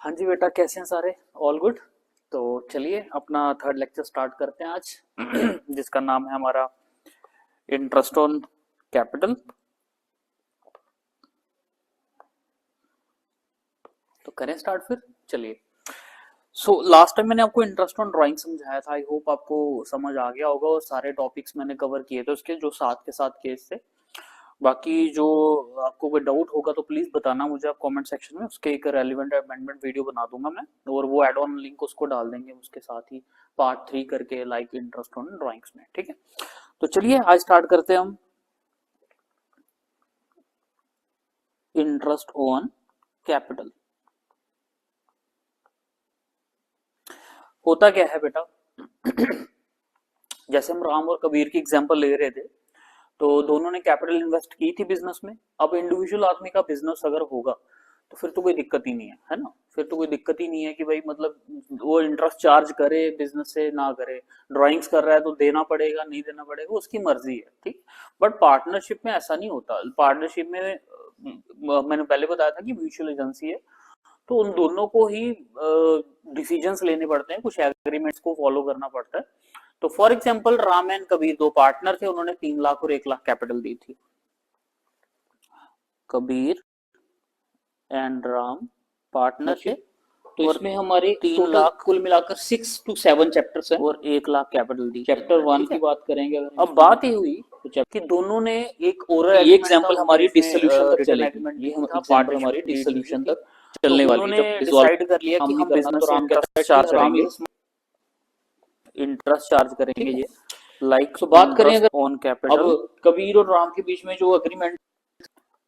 हाँ जी बेटा, कैसे हैं सारे? All good. तो चलिए अपना थर्ड लेक्चर स्टार्ट करते हैं आज जिसका नाम है हमारा इंटरेस्ट ऑन कैपिटल। तो करें स्टार्ट फिर। चलिए। लास्ट टाइम मैंने आपको इंटरेस्ट ऑन ड्राइंग समझाया था। आई होप आपको समझ आ गया होगा और सारे टॉपिक्स मैंने कवर किए थे उसके, जो साथ के साथ केस थे। बाकी जो आपको कोई डाउट होगा तो प्लीज बताना मुझे आप कमेंट सेक्शन में, उसके एक रेलिवेंट अमेंडमेंट वीडियो बना दूंगा मैं, और वो एड ऑन लिंक उसको डाल देंगे उसके साथ ही, पार्ट 3 करके, लाइक इंटरेस्ट ऑन ड्राइंग्स में। ठीक है, तो चलिए आज स्टार्ट करते हैं हम इंटरेस्ट ऑन कैपिटल। होता क्या है बेटा, जैसे हम राम और कबीर की एग्जांपल ले रहे थे, तो दोनों ने कैपिटल इन्वेस्ट की थी बिजनेस में। अब इंडिविजुअल आदमी का बिजनेस अगर होगा तो फिर तो कोई दिक्कत ही नहीं है ना। फिर तो कोई दिक्कत ही नहीं है कि भाई मतलब वो इंटरेस्ट चार्ज करे बिजनेस से ना करे। ड्राइंग्स कर रहा है तो देना पड़ेगा नहीं देना पड़ेगा उसकी मर्जी है, ठीक। बट पार्टनरशिप में ऐसा नहीं होता। पार्टनरशिप में मैंने पहले बताया था कि म्यूचुअल एजेंसी है, तो उन दोनों को ही डिसीजंस लेने पड़ते हैं, कुछ एग्रीमेंट्स को फॉलो करना पड़ता है। तो for example Ram and Kabir दो पार्टनर थे, उन्होंने 3 लाख और 1 लाख कैपिटल दी थी। कबीर एंड राम पार्टनर थे, तो और इसमें हमारे 3 लाख कुल मिलाकर 6 to 7 चैप्टर्स हैं। और 1 लाख कैपिटल दी थी। चैप्टर 1 ठीक की है, बात करेंगे अगर हम अब इसमें, बात ये हुई तो कि दोनों ने एक ओरल ये एग्रीमेंट था, एग्जांपल उनके हमारी बीच में डिसोल्यूशन तक रिटन चलेगी। एग्रीमेंट ये नहीं हम था, एग्जांपल पार्टनरशिप हमारी डीड नहीं डिसोल्यूशन थी। तक तो चलने वाली है, उन्होंने जब डिसॉल्व डिसाइड कर लिया कि हम नहीं हम करना तो बिजनेस से राम कहता इंटरेस्ट है कि चार्ज राम करेंगे। इज इंटरेस्ट चार्ज ठीक करेंगे है। ये, लाइक तो बात करें इंटरेस्ट अगर ऑन अब कैपिटल। कबीर और राम के बीच में जो एग्रीमेंट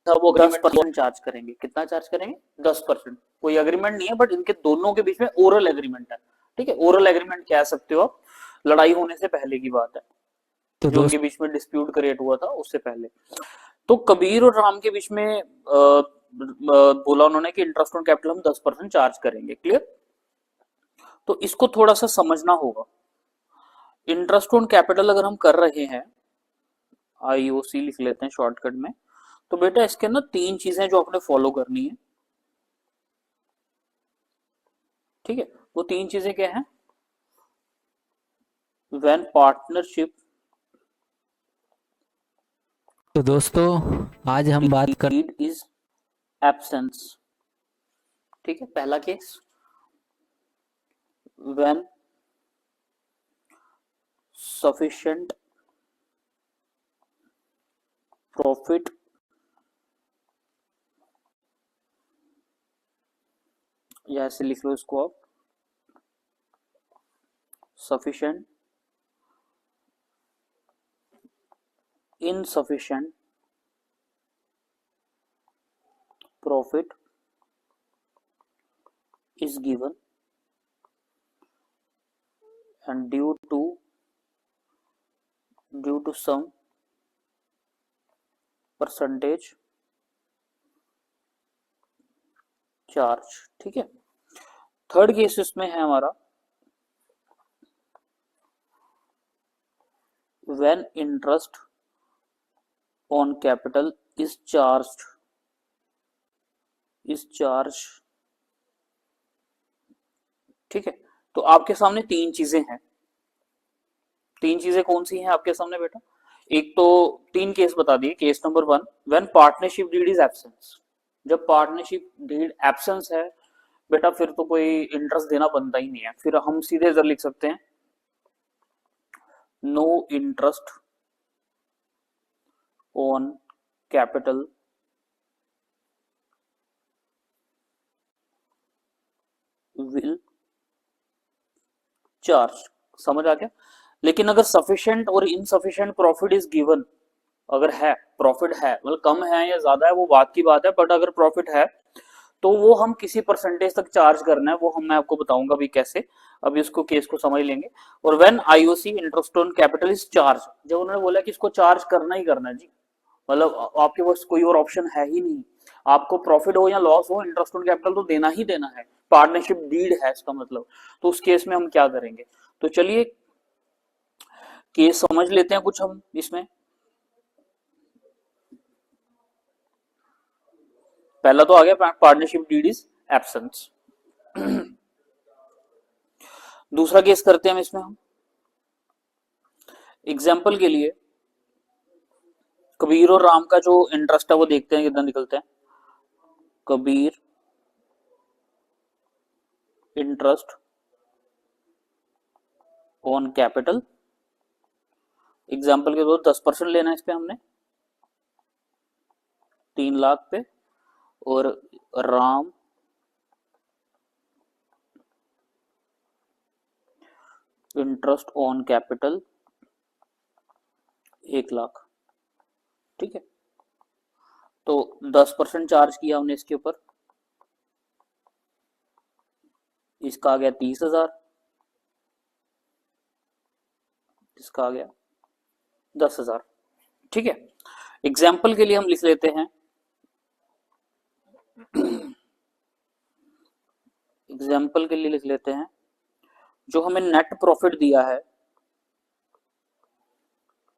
था, वो दस एग्रीमेंट परसेंट चार्ज करेंगे। कितना चार्ज करेंगे? 10%। कोई एग्रीमेंट नहीं है, बट इनके दोनों के बीच में ओरल एग्रीमेंट है। ठीक है, ओरल एग्रीमेंट कह सकते हो आप, लड़ाई होने से पहले की बात है, तो जो उनके दोस्त बीच में डिस्प्यूट क्रिएट हुआ था उससे पहले। तो कबीर और राम के बीच में बोला उन्होंने कि इंटरेस्ट ऑन कैपिटल हम 10% चार्ज करेंगे। क्लियर? तो इसको थोड़ा सा समझना होगा। इंटरेस्ट ऑन कैपिटल अगर हम कर रहे हैं, आईओसी लिख लेते हैं शॉर्टकट में, तो बेटा इसके ना 3 चीजें जो आपने फॉलो करनी है। ठीक है, वो 3 चीजें क्या है? व्हेन पार्टनरशिप तो दोस्तों आज हम बात कर डीड इज एब्सेंस। ठीक है, पहला केस, व्हेन सफिशिएंट प्रॉफिट या ऐसे लिख लो इसको आप, sufficient insufficient profit is given and due to some percentage charge. ठीक है, थर्ड केस इसमें है हमारा, when interest on capital is charge. ठीक है, तो आपके सामने 3 चीजें हैं। 3 चीजें कौन सी हैं आपके सामने बेटा? एक तो 3 केस बता दिए। Case number 1, when partnership deed is absence. जब पार्टनरशिप डीड एब्सेंस है बेटा, फिर तो कोई इंटरेस्ट देना बनता ही नहीं है। फिर हम सीधे इधर लिख सकते हैं, no interest on capital will charge. समझ आ गया? लेकिन अगर सफिशिएंट और इनसफिशिएंट प्रॉफिट इज गिवन, अगर है प्रॉफिट है, मतलब कम है या ज्यादा है वो बात की बात है, बट अगर प्रॉफिट है तो वो हम किसी परसेंटेज तक चार्ज करना है, वो हम मैं आपको बताऊंगा भी कैसे। अभी इसको केस को समझ लेंगे। और when IOC interest on capital is charge, जब उन्होंने बोला कि इसको चार्ज करना ही करना है जी, मतलब आपके पास कोई और ऑप्शन है ही नहीं, आपको प्रॉफिट हो या लॉस हो इंटरेस्ट ऑन कैपिटल तो देना ही देना है। पार्टनरशिप डीड है इसका मतलब। तो उस केस में हम क्या करेंगे? तो चलिए केस समझ लेते हैं कुछ हम इसमें। पहला तो आ गया पार्टनरशिप डीड इज एब्सेंस। दूसरा केस करते हैं हम इसमें। हम एग्जाम्पल के लिए कबीर और राम का जो इंटरेस्ट है वो देखते हैं कितना निकलता है। Kabir interest on capital, example के दो 10% लेना है इस पे हमने 3 लाख पे, और Ram interest on capital 1 lakh. ठीक है, तो 10% चार्ज किया हमने इसके ऊपर, इसका आ गया 30,000, इसका आ गया 10,000। ठीक है, एग्जाम्पल के लिए हम लिख लेते हैं, एग्जाम्पल के लिए लिख लेते हैं जो हमें नेट प्रॉफिट दिया है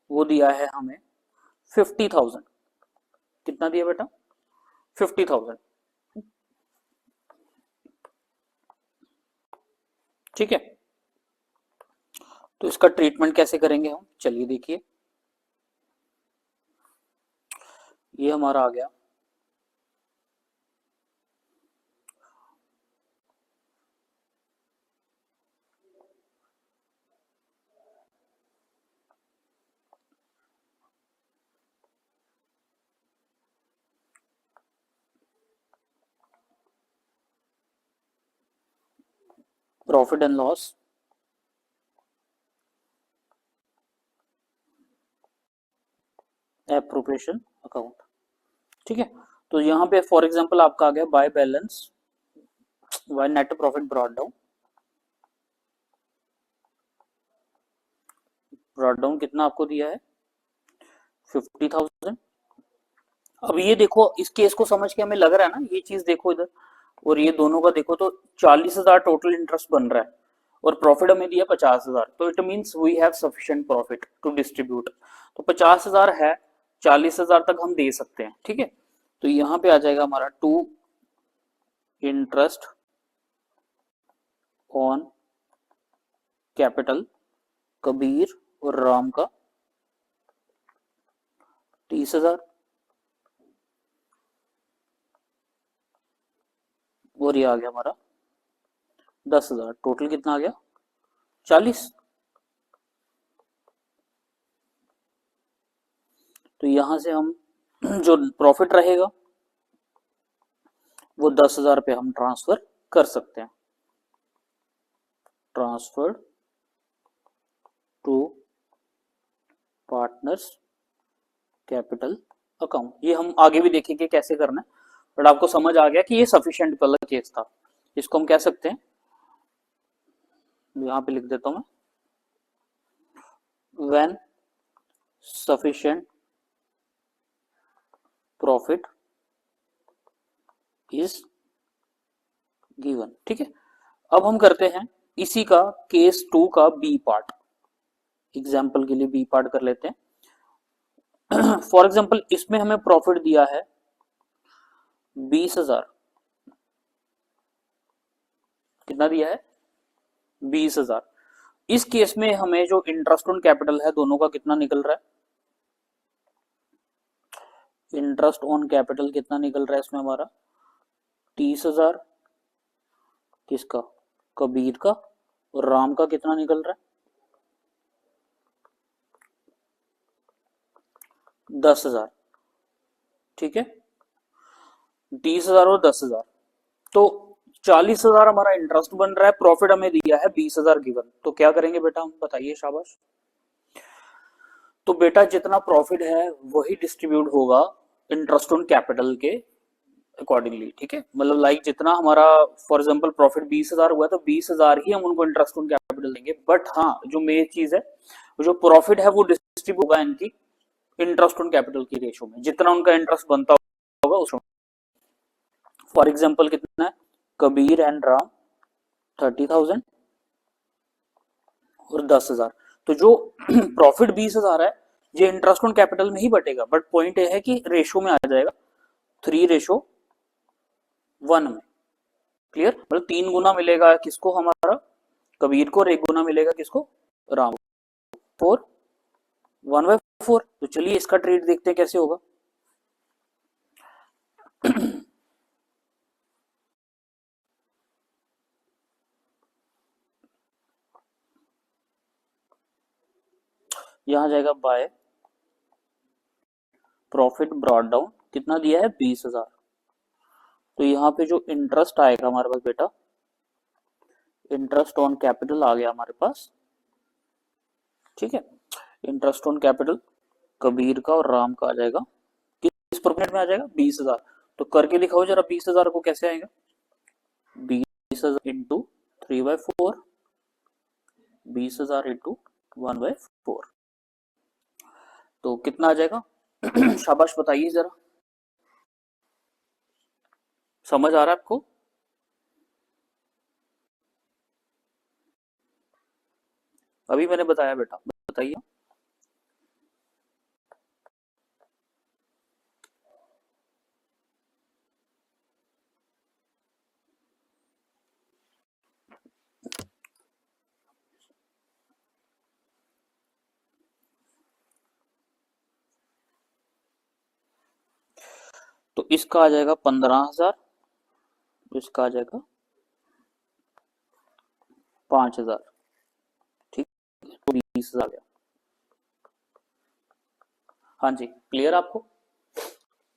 वो दिया है हमें 50,000। कितना दिया बेटा? 50,000। ठीक है, तो इसका ट्रीटमेंट कैसे करेंगे हम, चलिए देखिए। ये हमारा आ गया profit and loss appropriation account. ठीक है, तो यहाँ पे फॉर एग्जांपल आपका आ गया by balance, by net profit brought down. Brought down कितना आपको दिया है? 50,000। अब ये देखो, इस केस को समझ के हमें लग रहा है ना, ये चीज देखो इधर, और ये दोनों का देखो तो 40,000 टोटल इंटरेस्ट बन रहा है और प्रॉफिट हमें दिया 50,000, तो it means we have sufficient profit to distribute. तो 50,000 है, 40,000 तक हम दे सकते हैं। ठीक है, तो यहाँ पे आ जाएगा हमारा to interest on capital Kabir और राम का 30,000, और ये आ गया हमारा 10,000। टोटल कितना आ गया? 40। तो यहां से हम जो प्रॉफिट रहेगा वो 10,000 पे हम ट्रांसफर कर सकते हैं। Transfer to partners capital account. ये हम आगे भी देखेंगे कैसे करना है, बट आपको समझ आ गया कि ये सफिशिएंट वाला केस था। इसको हम कह सकते हैं, यहां पे लिख देता हूं मैं, when sufficient profit is given. ठीक है, अब हम करते हैं इसी का केस 2 का बी पार्ट। एग्जाम्पल के लिए बी पार्ट कर लेते हैं। फॉर एग्जाम्पल इसमें हमें प्रॉफिट दिया है 20,000। कितना दिया है? 20,000। इस केस में हमें जो इंटरेस्ट ऑन कैपिटल है दोनों का कितना निकल रहा है? इंटरेस्ट ऑन कैपिटल कितना निकल रहा है इसमें हमारा? 30,000। किसका? कबीर का। और राम का कितना निकल रहा है? 10,000। ठीक है, 30,000 और 10,000, तो 40,000 हमारा इंटरेस्ट बन रहा है, प्रॉफिट हमें दिया है 20,000 गिवन। तो क्या करेंगे बेटा हम, बताइए, शाबाश। तो बेटा जितना प्रॉफिट है वही डिस्ट्रीब्यूट होगा इंटरेस्ट ऑन कैपिटल के अकॉर्डिंगली। ठीक है, मतलब लाइक जितना हमारा फॉर एग्जांपल प्रॉफिट 20,000 हुआ तो 20,000 ही हम उनको इंटरेस्ट ऑन कैपिटल देंगे। बट हाँ, जो मेन चीज है, जो प्रॉफिट है वो डिस्ट्रीब्यूट होगा इनकी इंटरेस्ट ऑन कैपिटल की रेशो में, जितना उनका इंटरेस्ट बनता होगा उसमें। फॉर एग्जांपल कितना है? कबीर एंड राम 30,000 और 10,000। तो जो प्रॉफिट 20,000 है ये इंटरेस्ट ऑन कैपिटल में ही बटेगा, बट पॉइंट ये है कि रेशो में आ जाएगा 3:1 में। क्लियर? मतलब 3 गुना मिलेगा किसको? हमारा कबीर को और 1 गुना मिलेगा किसको, राम, 4 1/4। तो चलिए इसका ट्रीट देखते हैं कैसे होगा। यहां जाएगा बाय प्रॉफिट ब्रॉट डाउन, कितना दिया है 20,000। तो यहाँ पे जो इंटरेस्ट आएगा हमारे पास बेटा, इंटरेस्ट ऑन कैपिटल आ गया हमारे पास, ठीक है। इंटरेस्ट ऑन कैपिटल कबीर का और राम का आ जाएगा, किस प्रोपोर्शन में आ जाएगा 20,000। तो करके दिखाओ जरा 20,000 को कैसे आएगा, 20,000 इंटू 3/4, 20,000 इंटू 1/4, तो कितना आ जाएगा। शाबाश बताइए जरा, समझ आ रहा है आपको। अभी मैंने बताया बेटा, बताइए। तो इसका आ जाएगा 15,000, इसका आ जाएगा 5,000, ठीक है, तो 20,000 आ गया। हाँ जी, क्लियर आपको।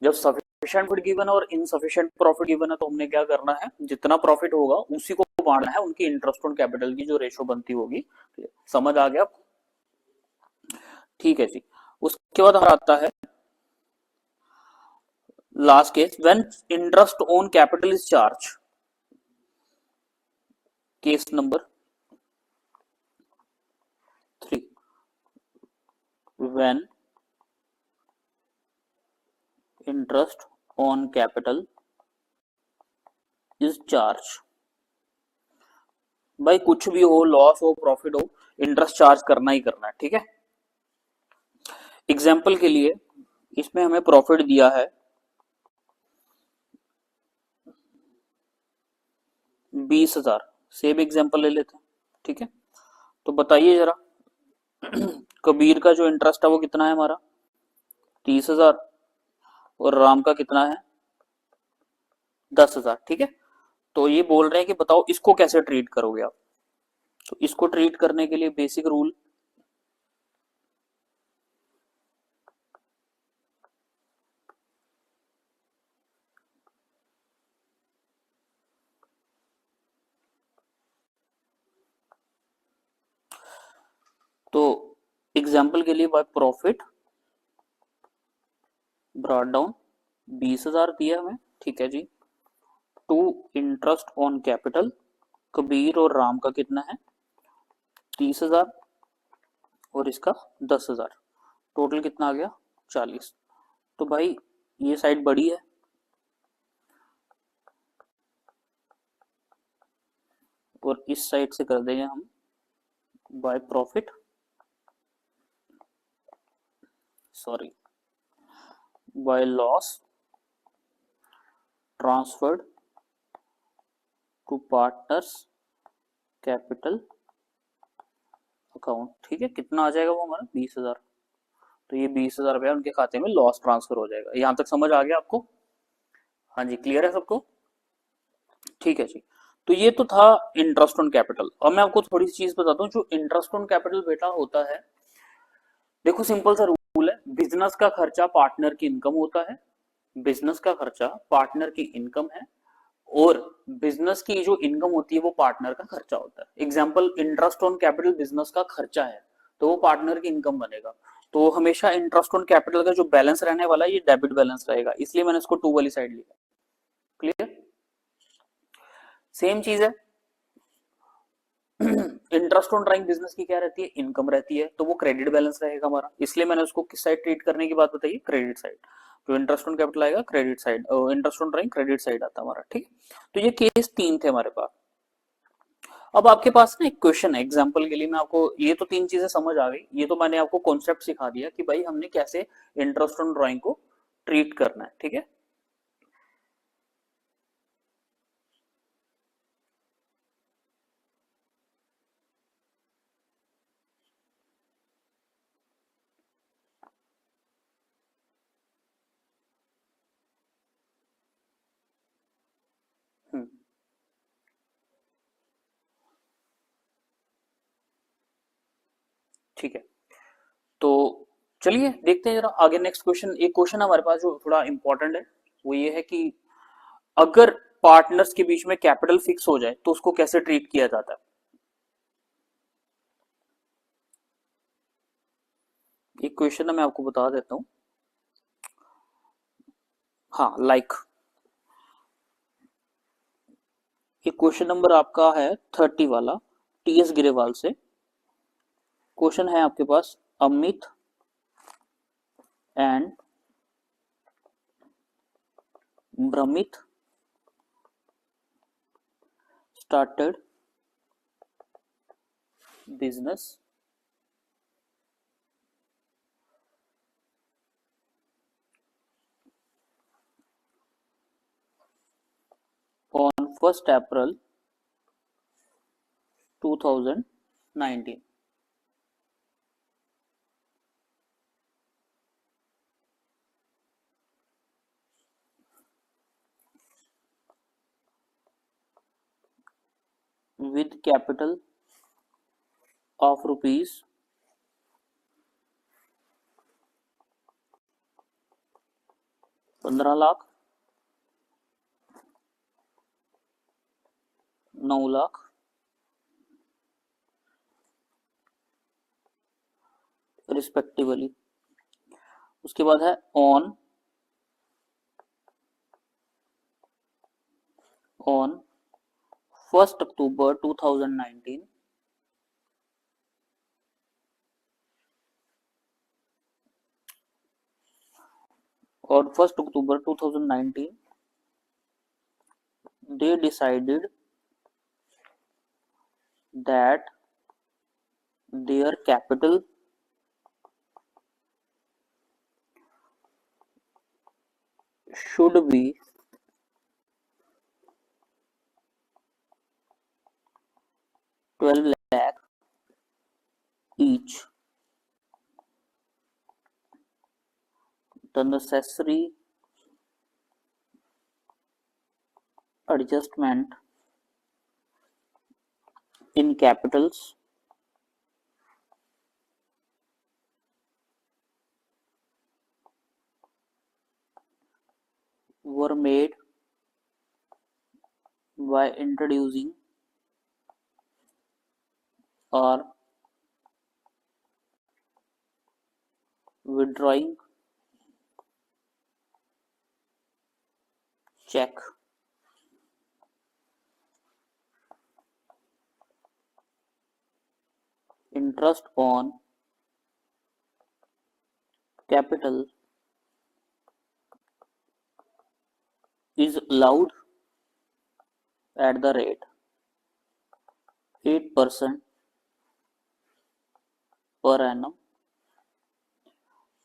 जब सफिशिएंट प्रॉफिट गिवन है और इनसफिशिएंट प्रॉफिट गिवन है तो हमने क्या करना है, जितना प्रॉफिट होगा उसी को बांटना है, उनकी इंटरेस्ट ऑन कैपिटल की जो रेशो बनती होगी। समझ आ गया आपको, ठीक है जी। उसके बाद हमारा आता है last case, when interest on capital is charge, case number 3, when interest on capital is charge. भाई कुछ भी हो, लॉस हो प्रॉफिट हो, इंटरेस्ट चार्ज करना ही करना है, ठीक है। एग्जाम्पल के लिए इसमें हमें प्रॉफिट दिया है 20,000, सेम एग्जाम्पल ले लेते हैं, ठीक है। तो बताइए जरा, कबीर का जो इंटरेस्ट है वो कितना है हमारा 30,000, और राम का कितना है 10,000, ठीक है। तो ये बोल रहे हैं कि बताओ इसको कैसे ट्रीट करोगे आप। तो इसको ट्रीट करने के लिए बेसिक रूल, तो एग्जाम्पल के लिए बाय प्रॉफिट ब्रॉट डाउन 20,000 दिया हमें, ठीक है जी, to interest on capital Kabir और राम का कितना है 30,000 और इसका 10,000, टोटल कितना आ गया 40। तो भाई ये साइड बड़ी है और इस साइड से कर देंगे हम by profit, sorry by loss transferred to partners capital account, ठीक है। कितना आ जाएगा वो हमारा 20,000। तो ये 20,000 रुपया उनके खाते में लॉस ट्रांसफर हो जाएगा। यहां तक समझ आ गया आपको, हाँ जी, क्लियर है सबको, ठीक है जी। तो ये तो था इंटरेस्ट ऑन कैपिटल। अब मैं आपको थोड़ी सी चीज बताता हूँ, जो इंटरेस्ट ऑन कैपिटल बेटा होता है, देखो सिंपल सा रूल है, बिजनेस का खर्चा पार्टनर की इनकम होता है, बिजनेस का खर्चा पार्टनर की इनकम है, और बिजनेस की जो इनकम होती है वो पार्टनर का खर्चा होता है। Example, interest on capital business का खर्चा है तो वो पार्टनर की इनकम बनेगा। तो हमेशा इंटरेस्ट ऑन कैपिटल का जो बैलेंस रहने वाला है ये डेबिट बैलेंस रहेगा, इसलिए मैंने इसको 2 वाली साइड लिया। क्लियर, सेम चीज है। इंटरेस्ट ऑन ड्राइंग बिजनेस की क्या रहती है, इनकम रहती है, तो वो क्रेडिट बैलेंस रहेगा हमारा, इसलिए मैंने उसको किस साइड ट्रीट करने की बात बताई, क्रेडिट साइड। जो इंटरेस्ट ऑन कैपिटल आएगा credit side, interest on drawing credit side आता है हमारा, ठीक। तो ये केस 3 थे हमारे पास। अब आपके पास ना एक क्वेश्चन है, एग्जांपल के लिए मैं आपको, ये तो 3 चीजें समझ आ गई, ये तो मैंने आपको कॉन्सेप्ट सिखा दिया कि भाई हमने कैसे इंटरेस्ट ऑन ड्राइंग को ट्रीट करना है, ठीक है। ठीक है, तो चलिए देखते हैं जरा आगे नेक्स्ट क्वेश्चन। एक क्वेश्चन हमारे पास जो थोड़ा इंपॉर्टेंट है वो ये है कि अगर पार्टनर्स के बीच में कैपिटल फिक्स हो जाए तो उसको कैसे ट्रीट किया जाता है। एक क्वेश्चन है, मैं आपको बता देता हूं। हाँ, ये क्वेश्चन नंबर आपका है 30 वाला, टीएस गिरेवाल से। क्वेश्चन है आपके पास, अमित एंड भ्रमित started business on 1st April 2019. With capital of rupees 15 lakh, 9 lakh respectively. उसके बाद है ऑन 1st अक्टूबर 2019 और 1st October 2019 they decided that their capital should be 12 lakh each. The necessary adjustment in capitals were made by introducing or withdrawing check. Interest on capital is allowed at the rate 8% per annum,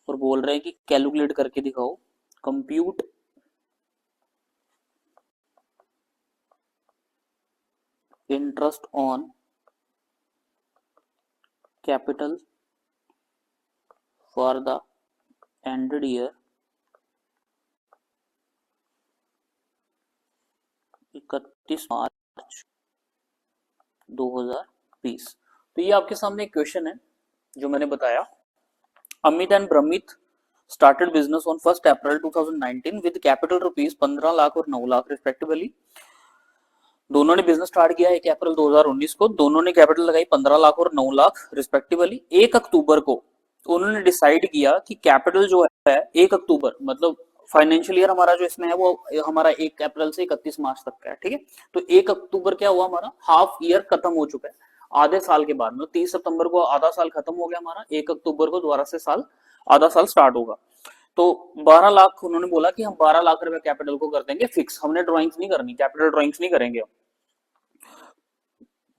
और बोल रहे हैं कि calculate करके दिखाओ। Compute interest on capital for the ended year 31 मार्च 2020। तो ये आपके सामने एक क्वेश्चन है जो मैंने बताया। अमित एंड भ्रमित started business on 1st April 2019 with capital rupees 15 lakh और 9 लाख रिस्पेक्टिवली। दोनों ने बिजनेस स्टार्ट किया 1 अप्रैल 2019 को, दोनों ने कैपिटल लगाई 15 लाख और 9 लाख रिस्पेक्टिवली। 1 अक्टूबर को उन्होंने डिसाइड किया कि कैपिटल जो है 1 अक्टूबर मतलब फाइनेंशियल ईयर हमारा जो इसमें है वो हमारा 1 अप्रैल से 31 मार्च तक का है, ठीक है। तो 1 अक्टूबर क्या हुआ, हमारा हाफ ईयर खत्म हो चुका है, आधे साल के बाद, मतलब 30 सितंबर को आधा साल खत्म हो गया हमारा, 1 अक्टूबर को दोबारा से साल आधा साल स्टार्ट होगा। तो 12 लाख उन्होंने बोला कि हम 12 लाख रुपए कैपिटल को कर देंगे फिक्स, हमने ड्राइंग्स नहीं करनी, कैपिटल ड्राइंग्स नहीं करेंगे।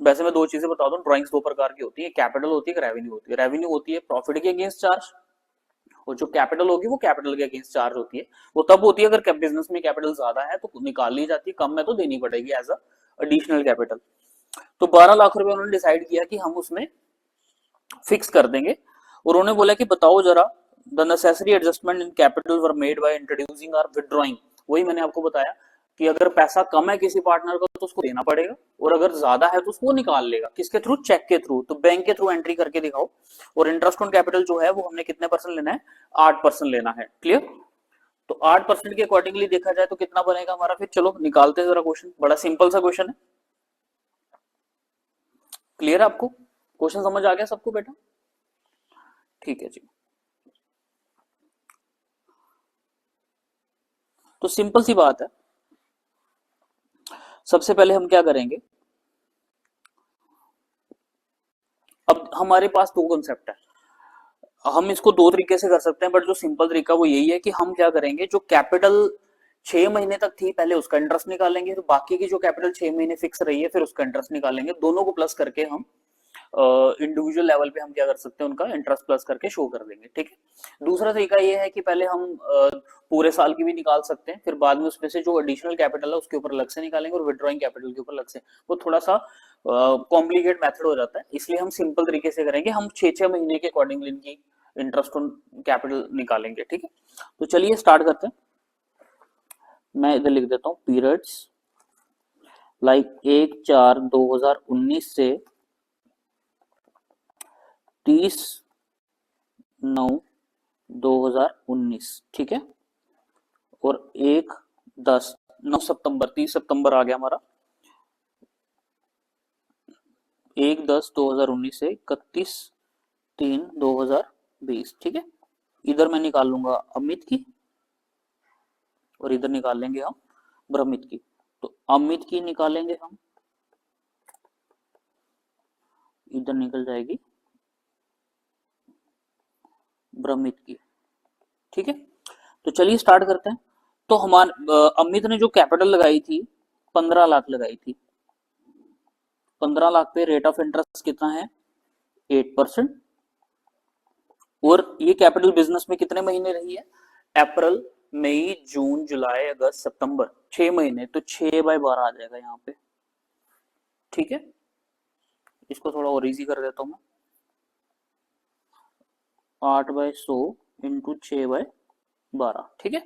वैसे मैं दो चीजें बता दूं, ड्राइंग्स दो प्रकार की होती है, कैपिटल होती है, रेवेन्यू होती है। रेवेन्यू होती है प्रॉफिट के अगेंस्ट चार्ज, और जो कैपिटल होगी वो कैपिटल के अगेंस्ट चार्ज होती है। वो तब होती है अगर बिजनेस में कैपिटल ज्यादा है तो निकाल ली जाती है, कम है तो देनी पड़ेगी एज अ एडिशनल कैपिटल। तो 12 लाख रुपए उन्होंने डिसाइड किया कि हम उसमें फिक्स कर देंगे, और उन्होंने बोला कि बताओ जरा, the necessary adjustment in capital were made by introducing और विथड्रॉइंग। वही मैंने आपको बताया कि अगर पैसा कम है किसी पार्टनर का तो उसको देना पड़ेगा, और अगर ज्यादा है तो उसको निकाल लेगा। किसके थ्रू? चेक के थ्रू। तो बैंक के थ्रू एंट्री करके दिखाओ। और इंटरेस्ट ऑन कैपिटल जो है वो हमने कितने परसेंट लेना है? 8% लेना है। क्लियर? तो 8% के अकॉर्डिंगली देखा जाए तो कितना बनेगा हमारा? फिर चलो निकालते हैं जरा क्वेश्चन। बड़ा सिंपल सा क्वेश्चन है। क्लियर है आपको? क्वेश्चन समझ आ गया सबको बेटा? ठीक है जी। तो सिंपल सी बात है। सबसे पहले हम क्या करेंगे, अब हमारे पास दो कॉन्सेप्ट है। हम इसको दो तरीके से कर सकते हैं, बट जो सिंपल तरीका वो यही है कि हम क्या करेंगे, जो कैपिटल 6 महीने तक थी पहले उसका इंटरेस्ट निकालेंगे, फिर बाकी की जो कैपिटल 6 महीने फिक्स रही है फिर उसका इंटरेस्ट निकालेंगे। दोनों को प्लस करके हम इंडिविजुअल लेवल पे हम क्या कर सकते हैं, उनका इंटरेस्ट प्लस करके शो कर देंगे। ठीक है। दूसरा तरीका ये है कि पहले हम पूरे साल की भी निकाल सकते हैं, फिर बाद में उसमें से जो एडिशनल कैपिटल है उसके ऊपर अलग से निकालेंगे और विड्रॉइंग कैपिटल के ऊपर अलग से। वो थोड़ा सा कॉम्प्लिकेट मेथड हो जाता है, इसलिए हम सिंपल तरीके से करेंगे। हम 6-6 महीने के अकॉर्डिंगली इनकी इंटरेस्ट ऑन कैपिटल निकालेंगे। ठीक है। तो चलिए स्टार्ट करते हैं। मैं इधर लिख देता हूँ पीरियड्स लाइक 1/4/2019 से 30/9/2019। ठीक है। और 1/10/9 सितंबर, 30 सितंबर आ गया हमारा। 1/10/2019 से 31/3/2020। ठीक है। इधर मैं निकाल लूंगा अमित की और इधर निकाल लेंगे हम भ्रमित की। तो अमित की निकालेंगे हम, इधर निकल जाएगी भ्रमित की। ठीक है। तो चलिए स्टार्ट करते हैं। तो हमारे अमित ने जो कैपिटल लगाई थी 15 लाख लगाई थी। 15 लाख पे रेट ऑफ इंटरेस्ट कितना है? 8%। और ये कैपिटल बिजनेस में कितने महीने रही है? अप्रैल, मई, जून, जुलाई, अगस्त, सितंबर, 6 महीने। तो 6/12 आ जाएगा यहाँ पे। ठीक है। इसको थोड़ा और इजी कर देता हूँ मैं। 8/100 इंटू 6/12। ठीक है।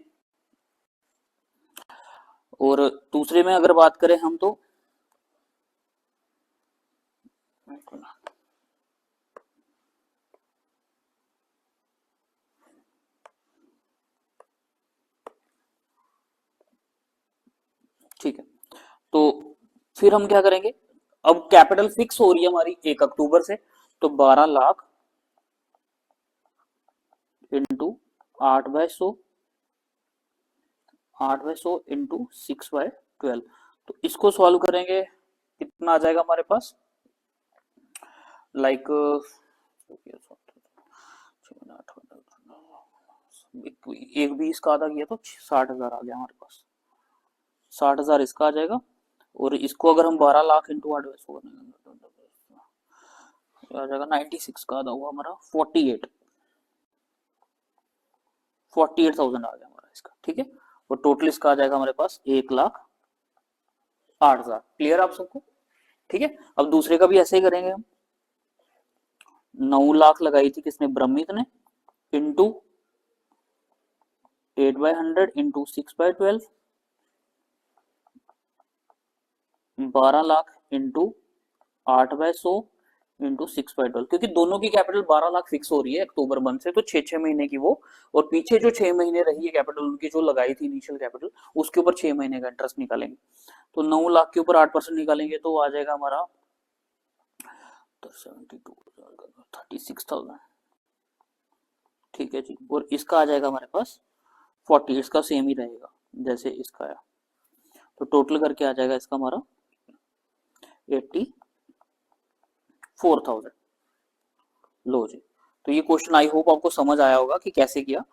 और दूसरे में अगर बात करें हम तो ठीक है। तो फिर हम क्या करेंगे, अब कैपिटल फिक्स हो रही है हमारी 1 अक्टूबर से, तो 12 लाख इंटू 8/100, 8/100 इंटू 6/12। तो इसको सॉल्व करेंगे, कितना आ जाएगा हमारे पास? लाइक 1/20 का आधा किया तो 60,000 आ गया हमारे पास। 60,000 इसका आ जाएगा। और इसको अगर हम 12 लाख इंटू 8/100 आ जाएगा 96 का आधा हुआ हमारा 48,000 आ गया हमारा इसका। ठीक है। और टोटल इसका आ जाएगा हमारे पास 1,08,000। क्लियर आप सबको? ठीक है। अब दूसरे का भी ऐसे ही करेंगे हम। 9 लाख लगाई थी किसने? भ्रमित ने, into 8/100 into 6/12, 12 lakh into 8/100 into 6/12। क्योंकि दोनों की कैपिटल 12 लाख फिक्स हो रही है अक्टूबर मंथ से, तो 6-6 महीने की वो, और पीछे जो 6 महीने रही है कैपिटल उनकी जो लगाई थी इनिशियल कैपिटल, उसके ऊपर 6 महीने का इंटरेस्ट निकालेंगे। तो 9 लाख के ऊपर 8% निकालेंगे तो आ जाएगा हमारा 36,000। ठीक है जी। और इसका आ जाएगा हमारे पास 40, इसका सेम ही रहेगा जैसे इसका आया। तो टोटल करके आ जाएगा इसका हमारा 84,000। लो जी। तो ये क्वेश्चन आई होप आपको समझ आया होगा कि कैसे किया।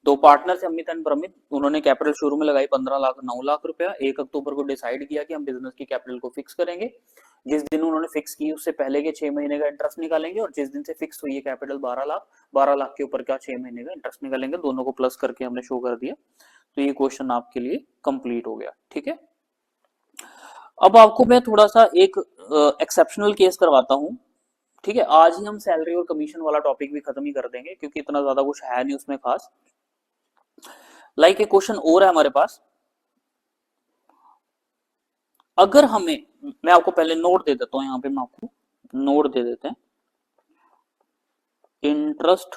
दो पार्टनर थे अमित एंड प्रमित, उन्होंने कैपिटल शुरू में लगाई 15 लाख 9 लाख रुपया। 1 अक्टूबर को डिसाइड किया कि हम बिजनेस की कैपिटल को फिक्स करेंगे। जिस दिन उन्होंने फिक्स की उससे पहले के 6 महीने का इंटरेस्ट निकालेंगे, और जिस दिन से फिक्स हुई है कैपिटल 12 लाख, 12 लाख के ऊपर का 6 महीने का इंटरेस्ट निकालेंगे। दोनों को प्लस करके हमने शो कर दिया। तो ये क्वेश्चन आपके लिए कंप्लीट हो गया। ठीक है। अब आपको मैं थोड़ा सा एक एक्सेप्शनल केस करवाता हूँ। ठीक है। आज ही हम सैलरी और कमीशन वाला टॉपिक भी खत्म ही कर देंगे, क्योंकि इतना ज्यादा कुछ है नहीं उसमें खास। लाइक एक क्वेश्चन और है हमारे पास। अगर हमें, मैं आपको पहले नोट दे देता हूं, यहां पे मैं आपको नोट दे देते हैं, interest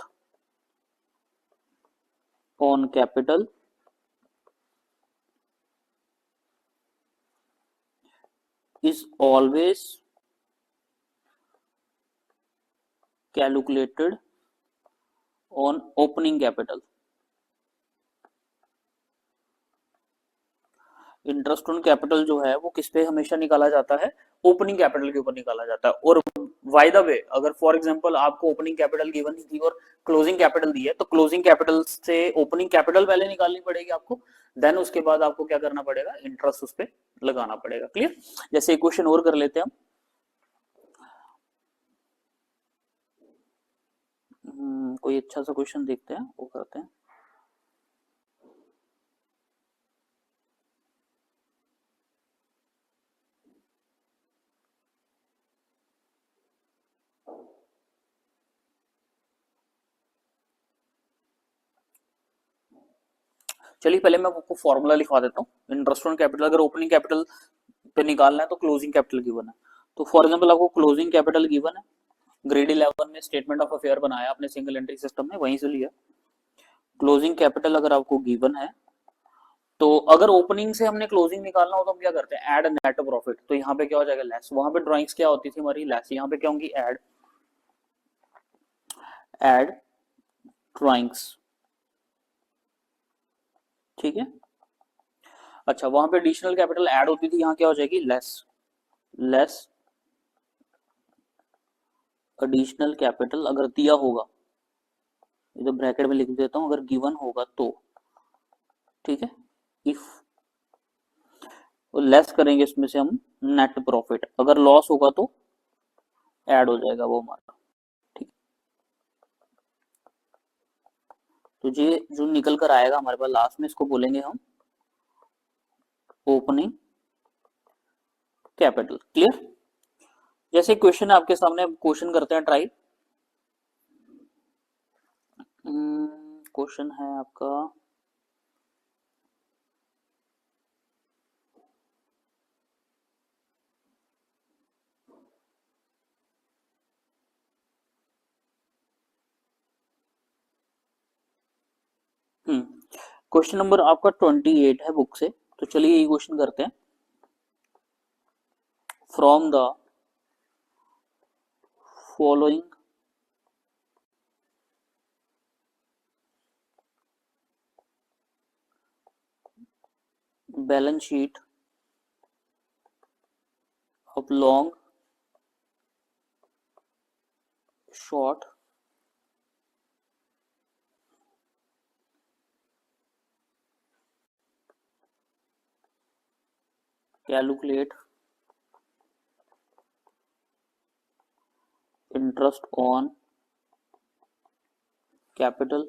on capital is always calculated on opening capital. Interest on capital जो है वो किस पे हमेशा निकाला जाता है, ओपनिंग कैपिटल के ऊपर निकाला जाता है। और बाय द वे, अगर फॉर एग्जांपल आपको ओपनिंग कैपिटल गिवन थी और क्लोजिंग कैपिटल दी है, तो क्लोजिंग कैपिटल से ओपनिंग कैपिटल पहले निकालनी पड़ेगी आपको, देन उसके बाद आपको क्या करना पड़ेगा, इंटरेस्ट उस पर लगाना पड़ेगा। क्लियर? जैसे क्वेश्चन और कर लेते हैं हम, कोई अच्छा सा क्वेश्चन देखते हैं, वो करते हैं। चलिए पहले मैं आपको फॉर्मूला लिखवा देता हूँ। इंटरेस्ट ऑन कैपिटल अगर ओपनिंग कैपिटल पे निकालना है तो क्लोजिंग कैपिटल गिवन है। तो फॉर एग्जांपल आपको क्लोजिंग कैपिटल गिवन है, ग्रेड 11 में स्टेटमेंट ऑफ अफेयर बनाया आपने सिंगल एंट्री सिस्टम में, वहीं से लिया। क्लोजिंग कैपिटल अगर आपको गिवन है, तो अगर ओपनिंग से हमने क्लोजिंग निकालना हो तो हम क्या करते हैं, ऐड नेट प्रॉफिट। तो यहाँ पे क्या हो जाएगा, लेस। वहां पे ड्राइंग्स क्या होती थी हमारी, लेस। यहाँ पे क्या होंगी, ऐड, ऐड ड्राइंग्स। ठीक है। अच्छा, वहां पे एडिशनल कैपिटल ऐड होती थी, यहाँ क्या हो जाएगी, लेस। लेस एडिशनल कैपिटल अगर दिया होगा, ये तो ब्रैकेट में लिख देता हूं, अगर गिवन होगा तो, ठीक है। इफ लेस करेंगे इसमें से हम नेट प्रॉफिट, अगर लॉस होगा तो ऐड हो जाएगा वो हमारा, ठीक। तो ये जो निकल कर आएगा हमारे पास लास्ट में, इसको बोलेंगे हम ओपनिंग कैपिटल। क्लियर? जैसे क्वेश्चन है आपके सामने, क्वेश्चन करते हैं ट्राई। क्वेश्चन है आपका, क्वेश्चन नंबर आपका 28 है बुक से। तो चलिए ये क्वेश्चन करते हैं। From the following balance sheet of long, short, calculate interest on capital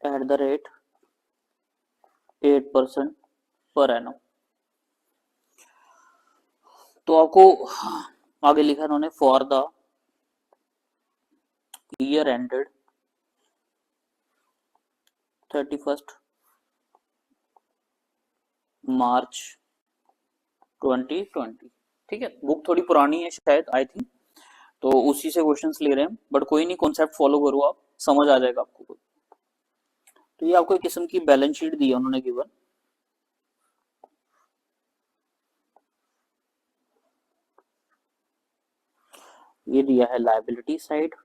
at the rate 8% per annum. तो आपको आगे लिखा उन्होंने, फॉर द ईयर एंडेड 31 मार्च 2020। ठीक है, बुक थोड़ी पुरानी है शायद, आई थिंक, तो उसी से क्वेश्चंस ले रहे हैं, बट कोई नहीं, कॉन्सेप्ट फॉलो करो आप, समझ आ जाएगा आपको। तो ये आपको एक किस्म की बैलेंस शीट दी है उन्होंने गिवन। ये दिया है liability side,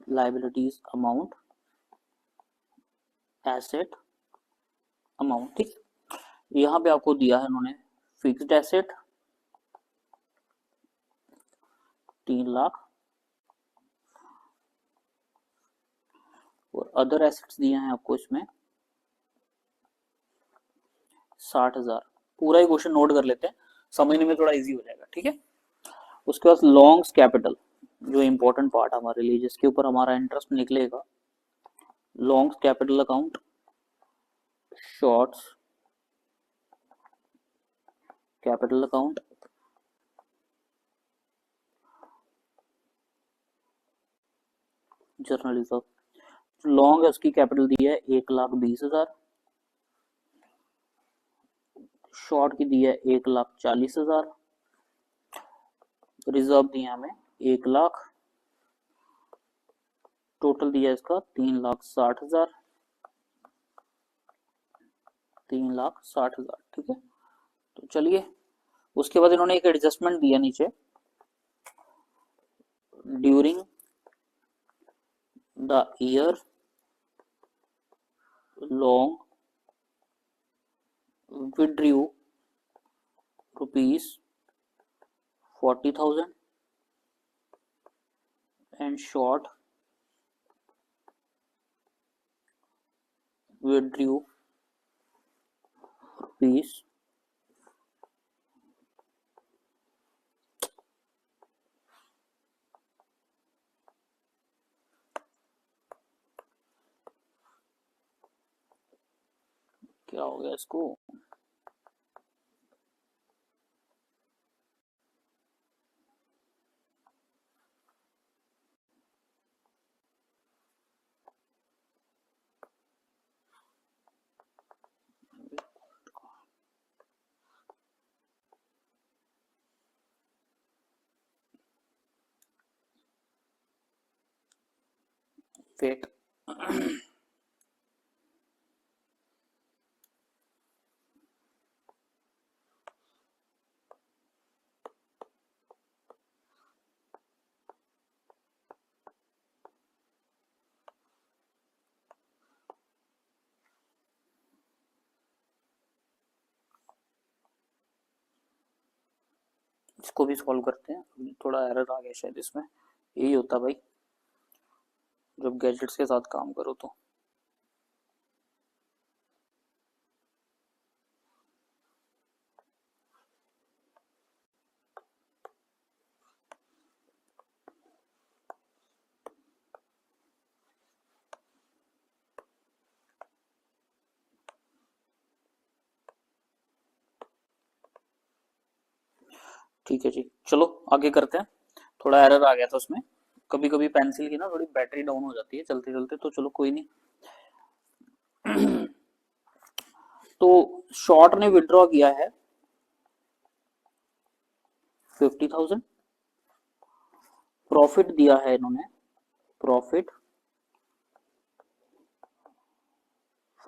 liabilities amount, asset amount. ठीक, यहाँ पे आपको दिया है उन्होंने फिक्स्ड एसेट 3 लाख और अदर एसेट्स दिए हैं आपको इसमें 60,000। पूरा ही क्वेश्चन नोट कर लेते हैं, समझने में थोड़ा इजी हो जाएगा। ठीक है, उसके बाद लॉन्ग्स कैपिटल, जो इंपॉर्टेंट पार्ट हमारे लिए, जिसके ऊपर हमारा इंटरेस्ट निकलेगा, longs capital account, shorts capital account, journal reserve. Long है उसकी कैपिटल दी है 1,20,000, शॉर्ट की दी है 1,40,000, रिजर्व दिया हमें 1,00,000, टोटल दिया इसका 3,60,000, 3,60,000। ठीक है, तो चलिए उसके बाद इन्होंने एक एडजस्टमेंट दिया नीचे, during the year long withdrew rupees 40,000 and short withdrew rupees 'क्या हो गया इसको, वेट। इसको भी सॉल्व करते हैं, थोड़ा एरर आ गया शायद इसमें, यही होता भाई जब गैजेट्स के साथ काम करो तो। ठीक है जी, चलो आगे करते हैं, थोड़ा एरर आ गया था उसमें, कभी कभी पेंसिल की ना थोड़ी बैटरी डाउन हो जाती है चलते चलते, तो चलो कोई नहीं। तो शॉर्ट ने विड्रॉ किया है 50,000, प्रॉफिट दिया है इन्होंने, profit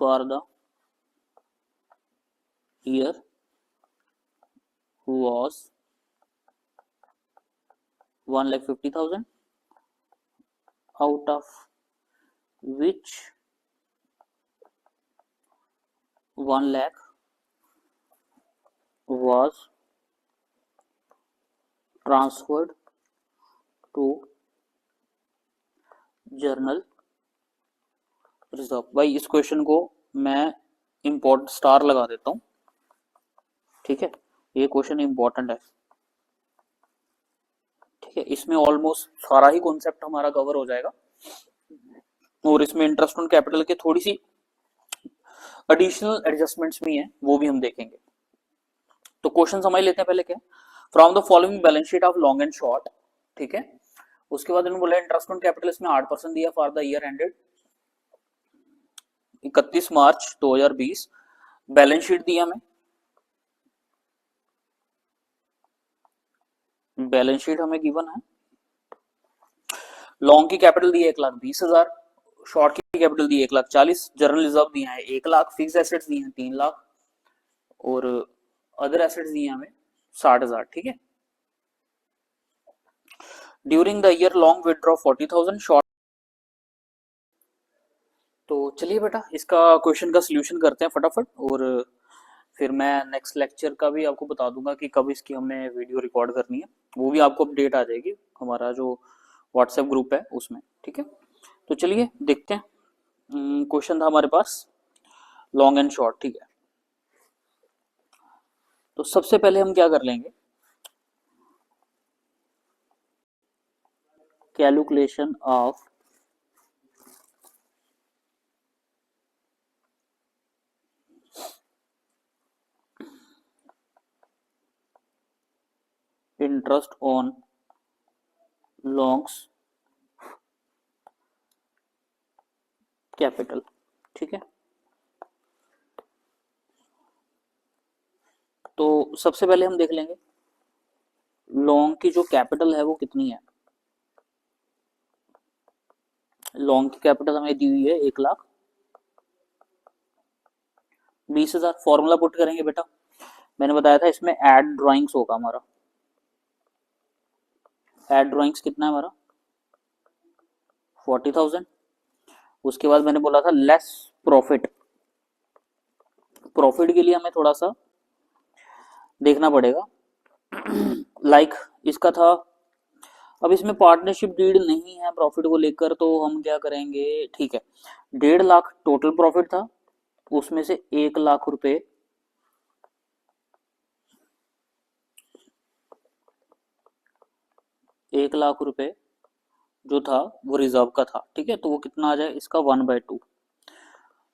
for the year was 1,50,000, out of which 1 lakh was transferred to journal reserve. भाई इस क्वेश्चन को मैं इम्पोर्ट स्टार लगा देता हूं, ठीक है, ये क्वेश्चन इंपॉर्टेंट है। ठीक है, इसमें ऑलमोस्ट सारा ही कॉन्सेप्ट हमारा कवर हो जाएगा, और इसमें इंटरेस्ट ऑन कैपिटल के थोड़ी सी एडिशनल एडजस्टमेंट्स भी हैं, वो भी हम देखेंगे। तो क्वेश्चन समझ लेते हैं पहले क्या, from the following balance sheet of long and short. ठीक है, उसके बाद इन्होंने बोला इंटरेस्ट ऑन कैपिटल इसमें 8% दिया for the year ended 31 March 2020। Balance sheet दिया हमें, बैलेंस शीट हमें गिवन है, लॉन्ग की कैपिटल दी है 1,20,000, शॉर्ट की कैपिटल दी है 1,40,000, जर्नल रिजर्व दिया है 1,00,000, फिक्स एसेट्स दिए हैं 3,00,000 और अदर एसेट्स दिए हमें 60,000। ठीक है, during the year long withdraw 40,000, short. तो चलिए बेटा इसका क्वेश्चन का सोल्यूशन करते हैं फटाफट, और फिर मैं नेक्स्ट लेक्चर का भी आपको बता दूंगा कि कब इसकी हमने वीडियो रिकॉर्ड करनी है, वो भी आपको अपडेट आ जाएगी हमारा जो व्हाट्सएप ग्रुप है उसमें। ठीक है, तो चलिए देखते हैं, क्वेश्चन था हमारे पास लॉन्ग एंड शॉर्ट। ठीक है, तो सबसे पहले हम क्या कर लेंगे, calculation of interest on longs capital. ठीक है, तो सबसे पहले हम देख लेंगे लॉन्ग की जो कैपिटल है वो कितनी है। लॉन्ग की कैपिटल हमें दी हुई है 1,20,000। फॉर्मूला पुट करेंगे बेटा, मैंने बताया था इसमें ऐड ड्राइंग्स होगा हमारा। ऐड ड्राइंग्स कितना है हमारा 40,000। उसके बाद मैंने बोला था लेस प्रॉफिट। प्रॉफिट के लिए हमें थोड़ा सा देखना पड़ेगा। लाइक इसका था, अब इसमें पार्टनरशिप डीड नहीं है प्रॉफिट को लेकर, तो हम क्या करेंगे, ठीक है 1.5 लाख टोटल प्रॉफिट था, उसमें से 1 लाख रुपए 1 लाख रुपए जो था वो रिजर्व का था। ठीक है, तो वो कितना आ जाए इसका 1/2,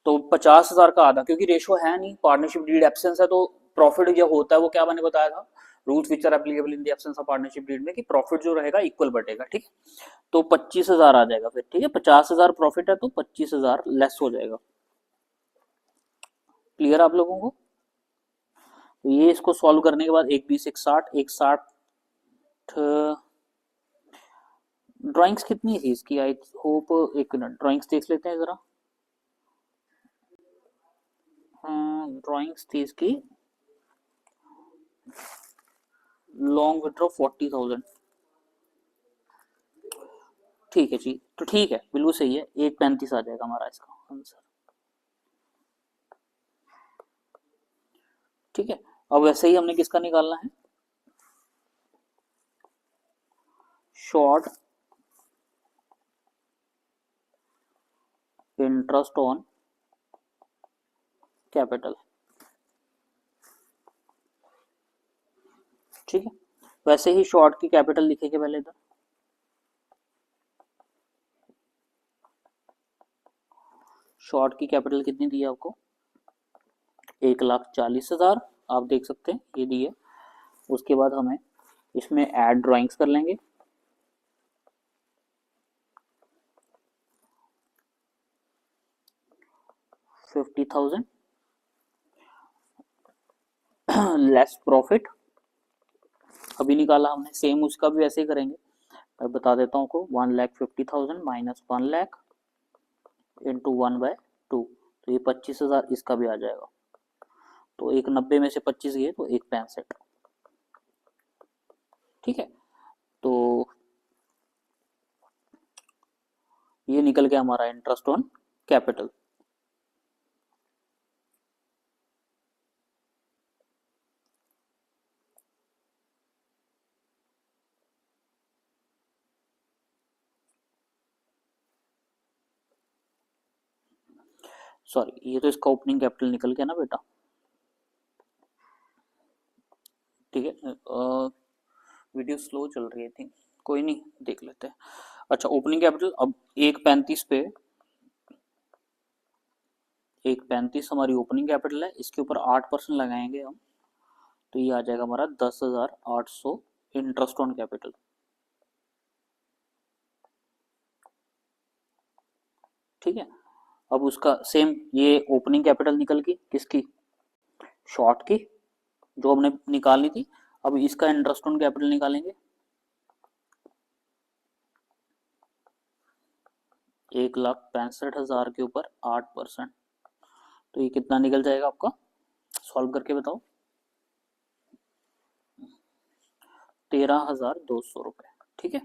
तो 50,000 का आधा, क्योंकि रेशो है नहीं, पार्टनरशिप डीड एब्सेंस है, तो प्रॉफिट जो होता है वो क्या मैंने बताया था, rules which are applicable in the absence of partnership deed में, कि प्रॉफिट जो रहेगा इक्वल बटेगा। ठीक, तो 25,000 आ जाएगा फिर। ठीक है, 50,000 प्रॉफिट है तो 25,000 लेस हो जाएगा। क्लियर आप लोगों को? तो ये इसको सॉल्व करने के बाद 1,20 1,60 ड्राइंग्स कितनी थी इसकी, आई होप, एक मिनट ड्राइंग्स देख लेते हैं जरा। ड्राइंग्स थी इसकी लॉन्ग विड्रॉ 40,000। ठीक है जी, तो ठीक है बिल्कुल सही है, 1,35 आ जाएगा हमारा इसका आंसर। ठीक है, अब वैसे ही हमने किसका निकालना है, शॉर्ट इंटरेस्ट ऑन कैपिटल। ठीक है, वैसे ही शॉर्ट की कैपिटल लिखेंगे पहले इधर। शॉर्ट की कैपिटल कितनी दी है आपको, 1,40,000 आप देख सकते हैं ये दी है। उसके बाद हमें इसमें ऐड ड्राइंग्स कर लेंगे। $50,000 लेस प्रॉफिट अभी निकाला हमने, सेम उसका भी ऐसे ही करेंगे। मैं बता देता हूँ आपको, 1,50,000 माइनस 1 लाख इंटू 1/2, तो ये 25,000 इसका भी आ जाएगा। तो 1,90 में से 25 गए तो 1,65। ठीक है, तो ये निकल गया हमारा इंटरेस्ट ऑन कैपिटल। सॉरी, ये तो इसका ओपनिंग कैपिटल निकल गया ना बेटा। ठीक है, वीडियो स्लो चल रही है थिंक, कोई नहीं देख लेते हैं। अच्छा, ओपनिंग कैपिटल अब 1,35 पे, 1,35 हमारी ओपनिंग कैपिटल है, इसके ऊपर 8% लगाएंगे हम, तो ये आ जाएगा हमारा 10,800 इंटरेस्ट ऑन कैपिटल। ठीक है, अब उसका सेम ये ओपनिंग कैपिटल निकल गई किसकी, शॉर्ट की, जो हमने निकालनी थी। अब इसका इंटरेस्ट ऑन कैपिटल निकालेंगे, 1,65,000 के ऊपर 8%, तो ये कितना निकल जाएगा आपका, सॉल्व करके बताओ, 13,200 रुपए। ठीक है,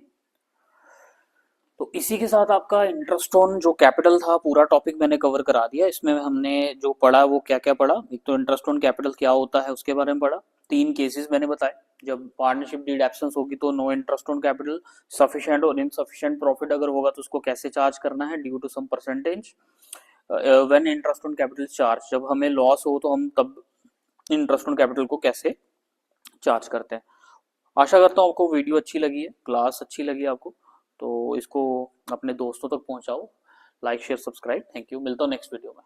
तो इसी के साथ आपका इंटरेस्ट ऑन जो कैपिटल था पूरा टॉपिक मैंने कवर करा दिया। इसमें हमने जो पढ़ा वो क्या क्या पढ़ा, एक तो इंटरेस्ट ऑन कैपिटल क्या होता है उसके बारे में पढ़ा, 3 केसेस मैंने बताए, जब पार्टनरशिप डीड एब्सेंस होगी तो no interest on capital, sufficient और इनसफिशिएंट प्रॉफिट अगर होगा तो उसको कैसे चार्ज करना है due to some percentage, when interest on capital charge, जब हमें लॉस हो तो हम तब इंटरेस्ट ऑन कैपिटल को कैसे चार्ज करते हैं। आशा करता हूँ आपको वीडियो अच्छी लगी है, क्लास अच्छी लगी आपको, तो इसको अपने दोस्तों तक पहुंचाओ, like share subscribe. Thank you, मिलता हूँ नेक्स्ट वीडियो में।